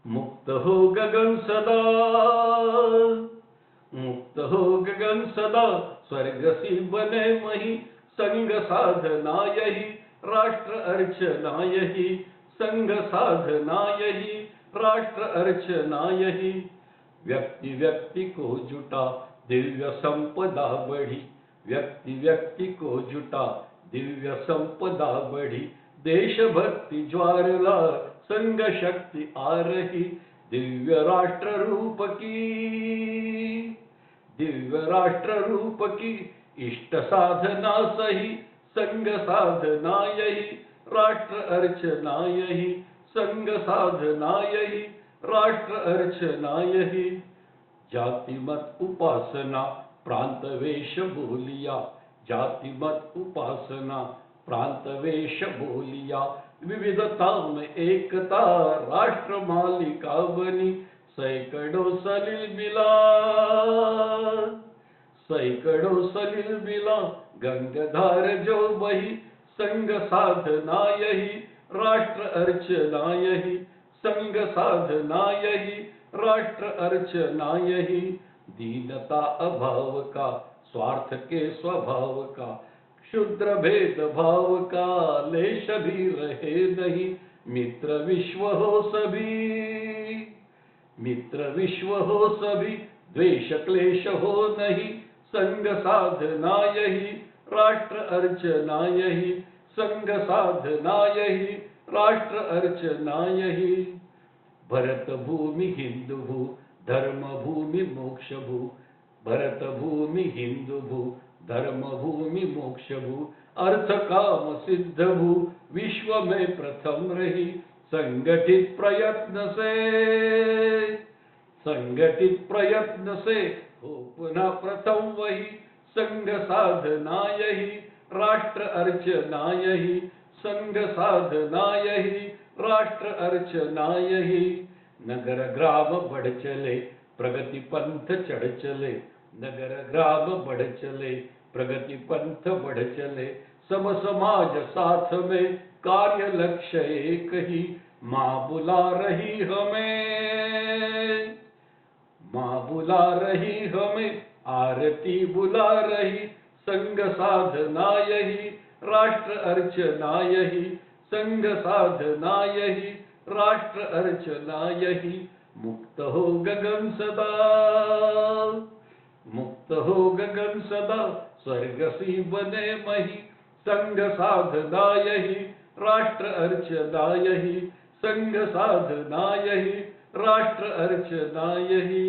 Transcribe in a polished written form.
मुक्त हो गगन सदा, मुक्त हो गगन सदा, स्वर्गसी बने मही, संग साधना यही, राष्ट्र अर्चना यही, संग साधना यही, राष्ट्र अर्चना यही। व्यक्ति व्यक्ति को जुटा, दिव्य संपदा बढ़ी, व्यक्ति व्यक्ति को जुटा, दिव्य संपदा बढ़ी, देशभक्ति ज्वारला, संग शक्ति आ रही, दिव्य राष्ट्र रूप की, दिव्य राष्ट्र रूप की, इष्ट साधना सही, संग साधना यही, राष्ट्र अर्चना यही, संग साधना यही, राष्ट्र अर्चना यही। जाति मत उपासना, प्रांत वेश बोलिया, जाति मत उपासना, प्रांत वेश बोलिया, विविधता में एकता, राष्ट्र मालिका बनी, सैकड़ों सलील मिला, सैकड़ों सलील मिला, गंगाधार जो बही, संग साधना यही, राष्ट्र अर्चना यही, संग साधना यही, राष्ट्र अर्चना यही। दीनता अभाव का, स्वार्थ के स्वभाव का, क्षुद्र भेद भाव का, लेश भी रहे नहीं, मित्र विश्व हो सभी, मित्र विश्व हो सभी, द्वेष क्लेश हो नहीं, संग साधना यही, राष्ट्र अर्चना यही, संग साधना यही, राष्ट्र अर्चना यही। भरत भूमि हिंदू भू, धर्म भूमि मोक्ष भू, भरत भूमि हिंदू भू, धर्म भूमि मोक्ष भू, अर्थ काम सिद्ध भू, विश्व में प्रथम रही, संगठित प्रयत्न से, संगठित प्रयत्न से हो पुनः प्रथम वही, संग साधना यही, राष्ट्र अर्चना यही, संग साधना यही, राष्ट्र अर्चना यही। नगर ग्राम बढ़ चले, प्रगति पंथ चढ़ चले, नगर ग्राम बढ़ चले, प्रगति पंथ बढ़ चले, सम समाज साथ में, कार्य लक्ष्य एक ही, माँ बुला रही हमें, माँ बुला रही हमें, आरती बुला रही, संग साधना यही, राष्ट्र अर्चना यही, संग साधना यही, राष्ट्र अर्चना यही। मुक्त हो गगन सदा, मुक्त हो गगन सदा, स्वर्ग सी बने मही, संग साधना यही, राष्ट्र अर्चना यही, संग साधना यही, राष्ट्र अर्चना यही।